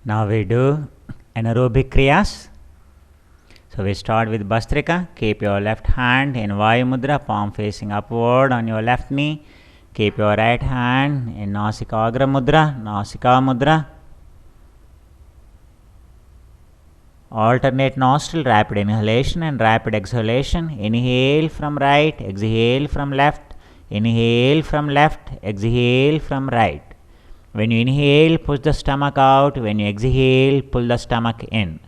Now we do anaerobic kriyas. So we start with Bhastrika. Keep your left hand in Vayu Mudra, palm facing upward on your left knee. Keep your right hand in Nasikagra Mudra, Nasika Mudra. Alternate nostril, rapid inhalation and rapid exhalation. Inhale from right, exhale from left. Inhale from left, exhale from right. When you inhale, push the stomach out. When you exhale, pull the stomach in.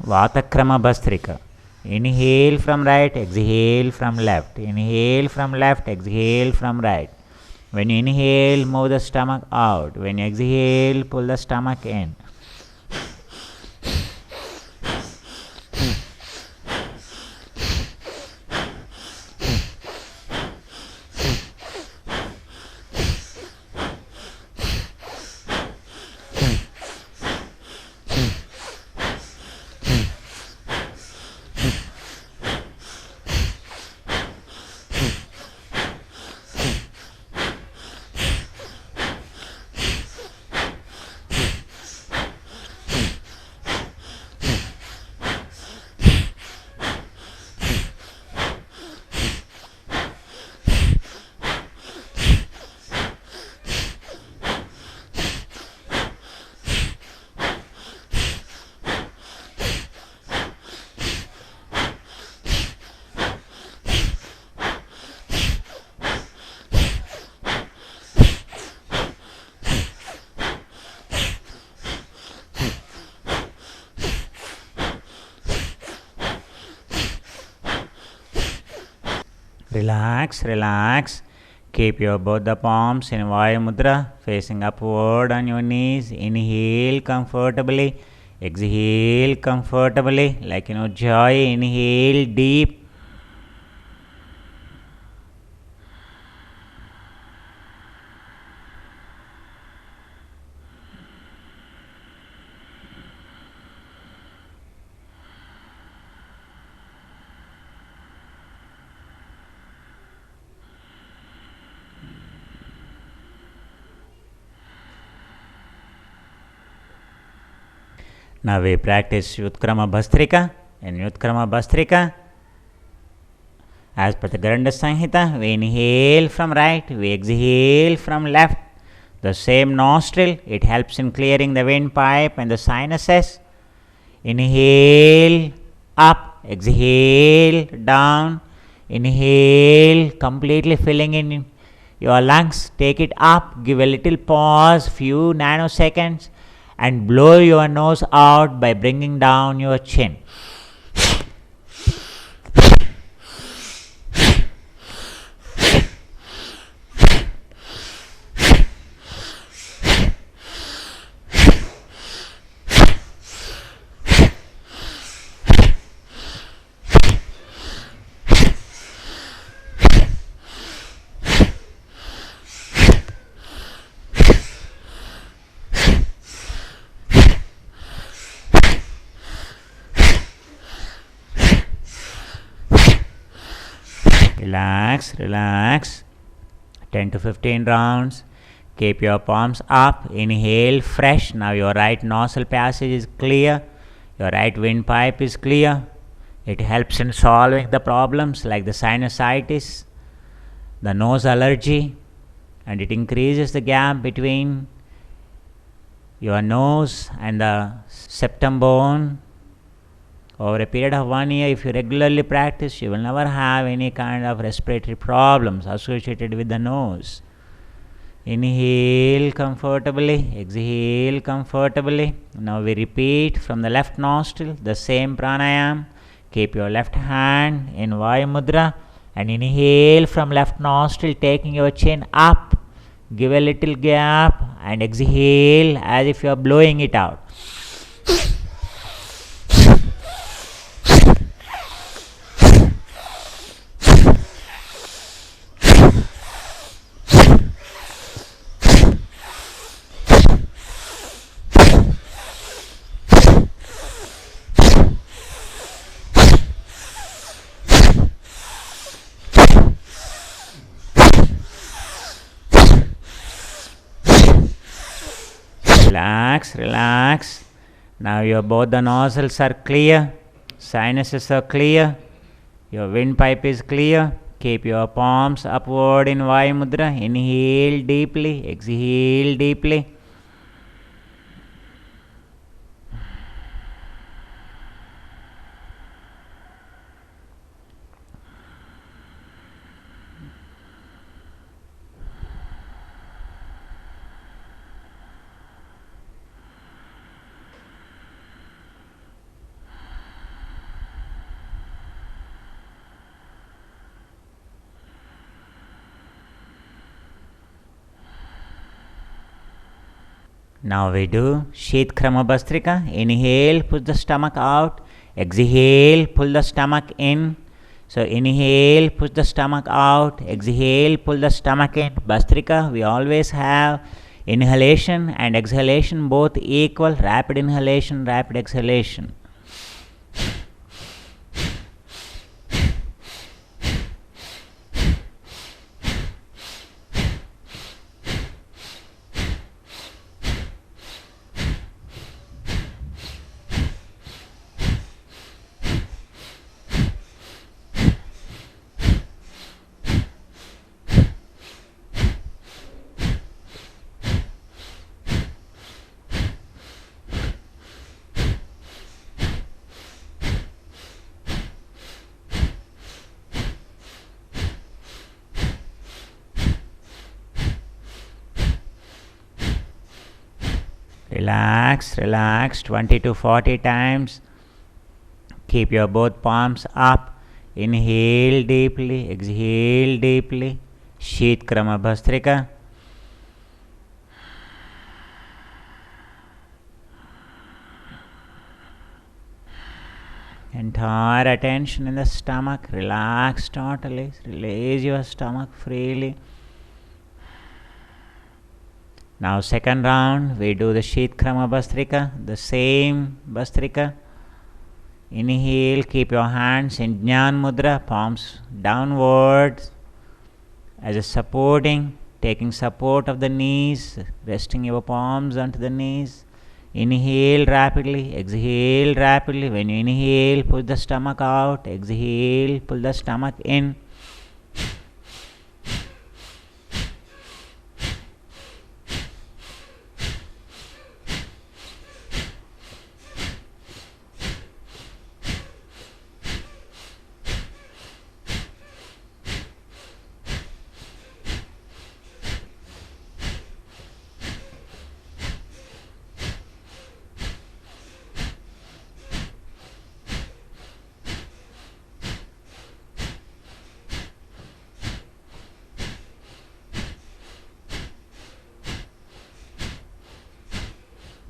Vatakrama Bhastrika. Inhale from right, exhale from left. Inhale from left, exhale from right. When you inhale, move the stomach out. When you exhale, pull the stomach in. Relax, relax. Keep your both the palms in Vayu Mudra, facing upward on your knees. Inhale comfortably. Exhale comfortably, like joy. Inhale deep. Now we practice Utkrama Bhastrika. In Utkrama Bhastrika, as per the Garanda Samhita, we inhale from right, we exhale from left. The same nostril, it helps in clearing the windpipe and the sinuses. Inhale up, exhale down. Inhale, completely filling in your lungs. Take it up, give a little pause, few nanoseconds, and blow your nose out by bringing down your chin. Relax, relax. 10 to 15 rounds. Keep your palms up. Inhale fresh. Now your right nostril passage is clear. Your right windpipe is clear. It helps in solving the problems like the sinusitis, the nose allergy, and it increases the gap between your nose and the septum bone. Over a period of 1 year, if you regularly practice, you will never have any kind of respiratory problems associated with the nose. Inhale comfortably, exhale comfortably. Now we repeat from the left nostril the same pranayam. Keep your left hand in Vayu Mudra and inhale from left nostril, taking your chin up. Give a little gap and exhale as if you are blowing it out. Relax, relax. Now your both the nostrils are clear, sinuses are clear, your windpipe is clear. Keep your palms upward in Vayu Mudra. Inhale deeply, exhale deeply. Now we do Sheet Krama Bhastrika. Inhale, push the stomach out. Exhale, pull the stomach in. So inhale, push the stomach out. Exhale, pull the stomach in. Bhastrika, we always have inhalation and exhalation both equal. Rapid inhalation, rapid exhalation. Relax, relax 20 to 40 times. Keep your both palms up. Inhale deeply, exhale deeply. Sheet Krama Bhastrika. Entire attention in the stomach. Relax totally. Release your stomach freely. Now second round, we do the Sheet Krama Bhastrika, the same Bhastrika. Inhale, keep your hands in Jnana Mudra, palms downwards as a supporting, taking support of the knees, resting your palms onto the knees. Inhale rapidly, exhale rapidly. When you inhale, pull the stomach out, exhale, pull the stomach in.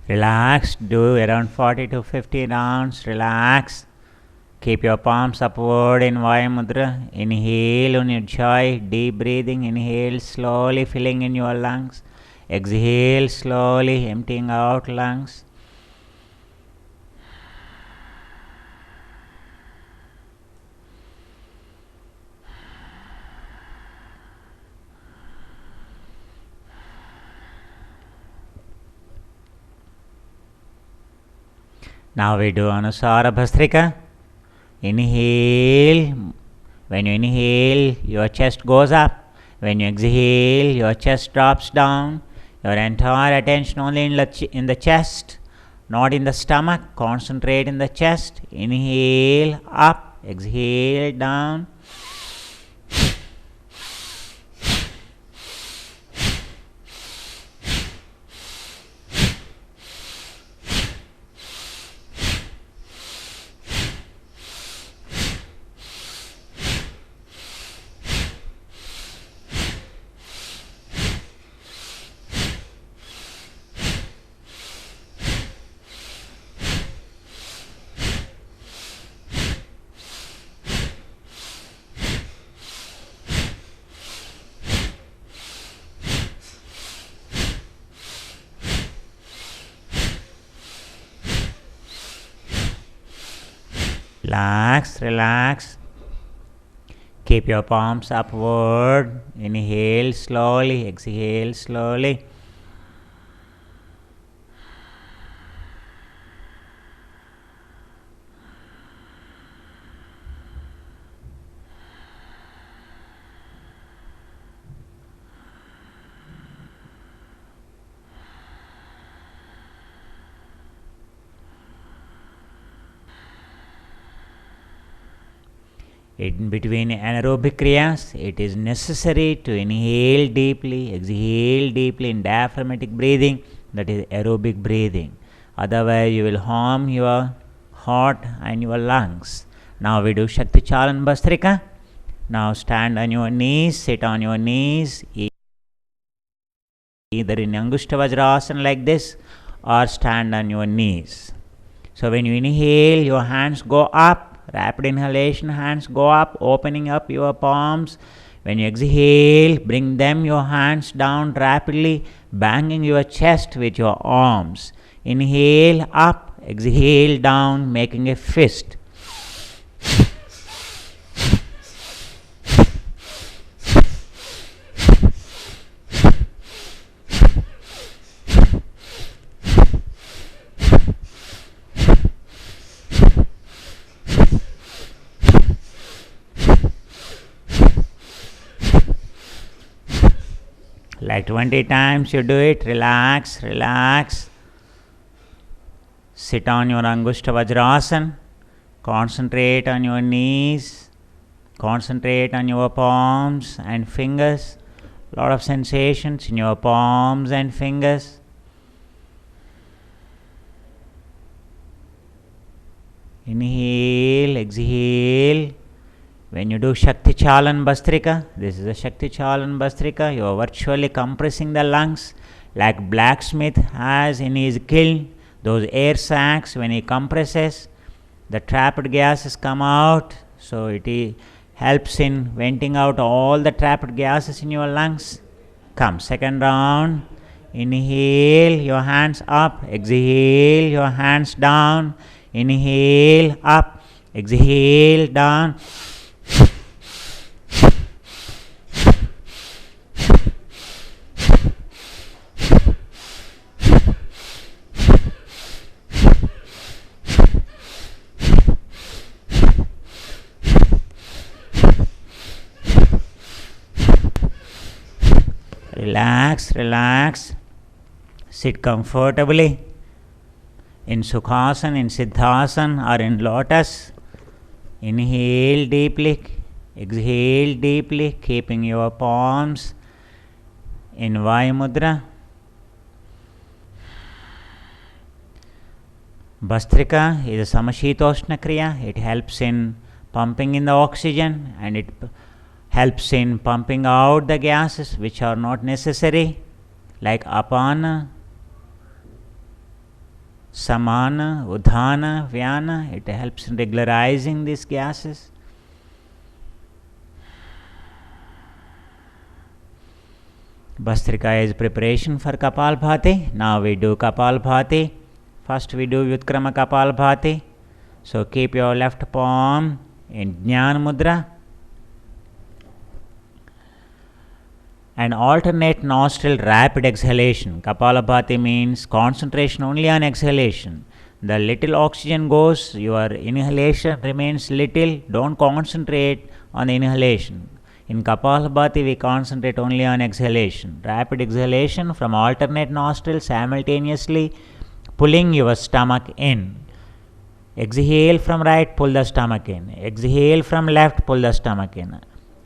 Relax, do around 40 to 50 rounds. Relax. Keep your palms upward in Vayu Mudra. Inhale on your joy, deep breathing. Inhale slowly, filling in your lungs. Exhale slowly, emptying out lungs. Now we do Anusara Bhastrika. Inhale. When you inhale, your chest goes up. When you exhale, your chest drops down. Your entire attention only in the chest, not in the stomach. Concentrate in the chest. Inhale up, exhale down. Relax, relax. Keep your palms upward. Inhale slowly, exhale slowly. In between anaerobic kriyas, it is necessary to inhale deeply, exhale deeply in diaphragmatic breathing, that is aerobic breathing. Otherwise, you will harm your heart and your lungs. Now we do Shakti Chalan Bhastrika. Now stand on your knees, sit on your knees, either in Angushta Vajrasana like this or stand on your knees. So when you inhale, your hands go up. Rapid inhalation, hands go up, opening up your palms. When you exhale, bring your hands down rapidly, banging your chest with your arms. Inhale up, exhale down, making a fist. Like 20 times you do it. Relax, relax. Sit on your Angushta Vajrasana. Concentrate on your knees. Concentrate on your palms and fingers. A lot of sensations in your palms and fingers. Inhale, exhale. When you do Shakti Chalan Bhastrika, this is a Shakti Chalan Bhastrika, you are virtually compressing the lungs like blacksmith has in his kiln. Those air sacs, when he compresses, the trapped gases come out. So it helps in venting out all the trapped gases in your lungs. Come, second round. Inhale, your hands up. Exhale, your hands down. Inhale, up. Exhale, down. Relax, relax. Sit comfortably in Sukhasana, in Siddhasana, or in Lotus. Inhale deeply, exhale deeply, keeping your palms in Vayu Mudra. Bhastrika is a Samashitoshna Kriya. It helps in pumping in the oxygen and it helps in pumping out the gases which are not necessary, like Apana, Samana, Udhana, Vyana. It helps in regularizing these gases. Bhastrika is preparation for Kapalbhati. Now we do Kapalbhati. First we do Vyutkrama Kapalbhati. So keep your left palm in Jnana Mudra and alternate nostril rapid exhalation. Kapalabhati means concentration only on exhalation. The little oxygen goes, your inhalation remains little. Don't concentrate on the inhalation. In Kapalabhati, we concentrate only on exhalation. Rapid exhalation from alternate nostrils simultaneously, pulling your stomach in. Exhale from right, pull the stomach in. Exhale from left, pull the stomach in.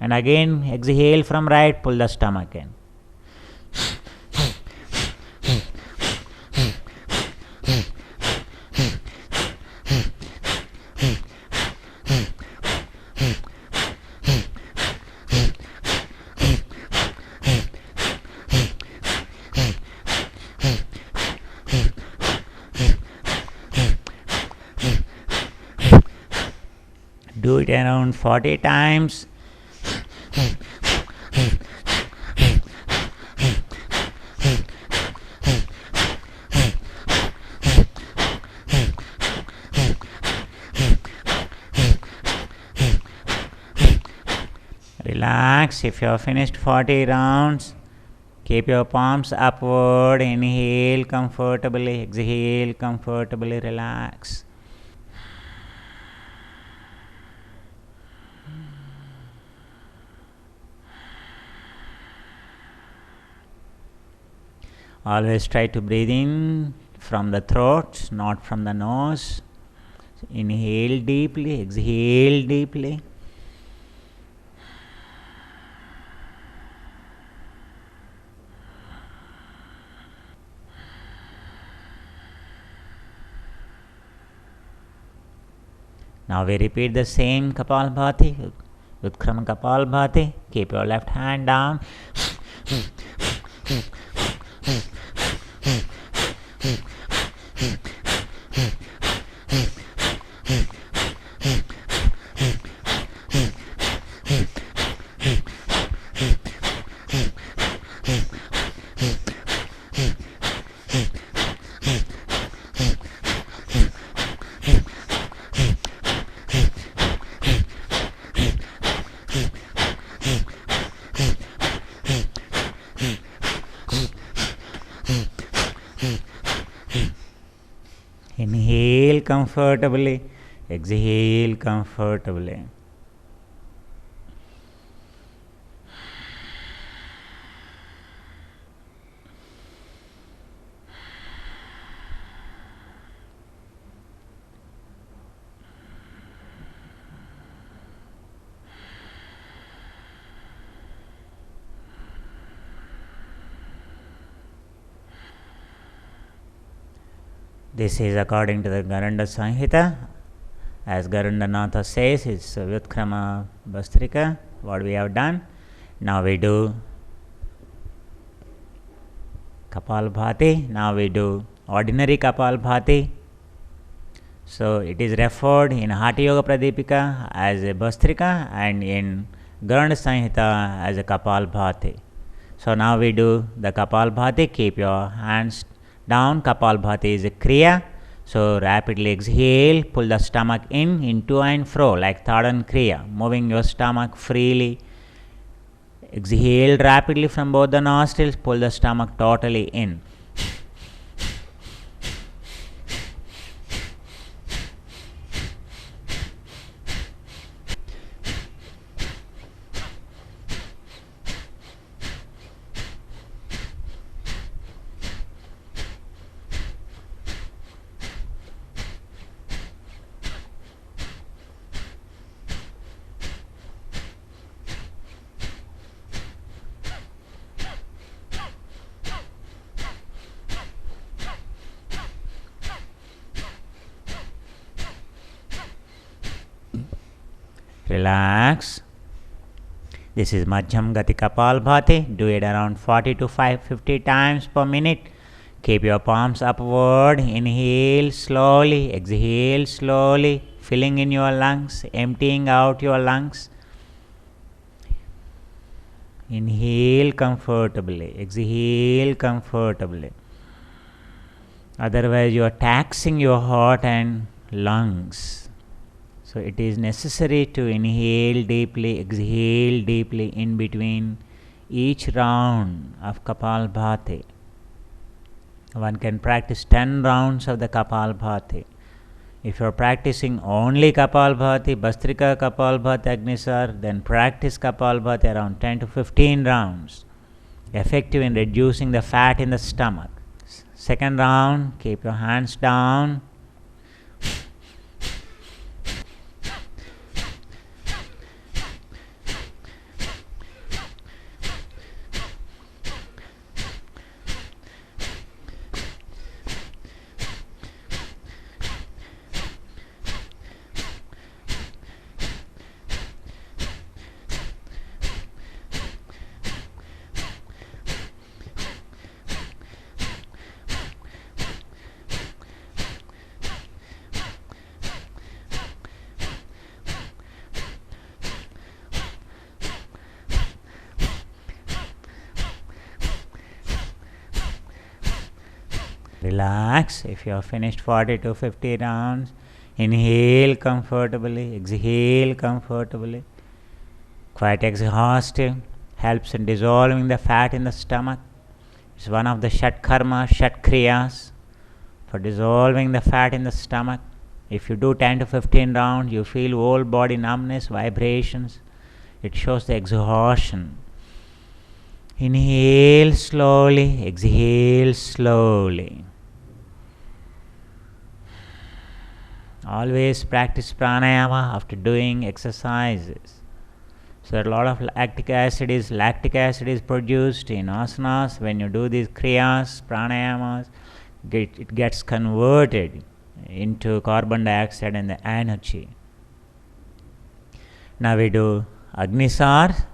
And again, exhale from right, pull the stomach in. Do it around 40 times. Relax. If you have finished 40 rounds, keep your palms upward. Inhale comfortably, exhale comfortably, relax. Always try to breathe in from the throat, not from the nose. Inhale deeply, exhale deeply. Now we repeat the same Kapalbhati, Utkrama Kapalbhati. Keep your left hand down. Inhale comfortably, exhale comfortably. This is according to the Garanda Samhita. As Garundanatha says, it's Vyutkrama Bastrika, what we have done. Now we do Kapalbhati. Now we do ordinary Kapalbhati. So it is referred in Hatha Yoga Pradipika as a Bastrika and in Garanda Samhita as a Kapalbhati. So now we do the Kapalbhati. Keep your hands down. Kapalbhati is a Kriya. So rapidly exhale, pull the stomach in to and fro like Thadan Kriya, moving your stomach freely. Exhale rapidly from both the nostrils, pull the stomach totally in. Relax. This is Madhyam Gati Kapalbhati. Do it around 40 to 50 times per minute. Keep your palms upward. Inhale slowly. Exhale slowly. Filling in your lungs. Emptying out your lungs. Inhale comfortably. Exhale comfortably. Otherwise, you are taxing your heart and lungs. So it is necessary to inhale deeply, exhale deeply in between each round of Kapalbhati. One can practice 10 rounds of the Kapalbhati. If you are practicing only Kapalbhati, Bastrika Kapalbhati, Agnisar, then practice Kapalbhati around 10 to 15 rounds. Effective in reducing the fat in the stomach. Second round, keep your hands down. Relax. If you have finished 40 to 50 rounds, inhale comfortably, exhale comfortably. Quite exhaustive. Helps in dissolving the fat in the stomach. It's one of the Shat Karma, Shat Kriyas for dissolving the fat in the stomach. If you do 10 to 15 rounds, you feel whole body numbness, vibrations. It shows the exhaustion. Inhale slowly, exhale slowly. Always practice pranayama after doing exercises. So a lot of lactic acid is produced in asanas. When you do these kriyas, pranayamas, it gets converted into carbon dioxide and the energy. Now we do Agnisar.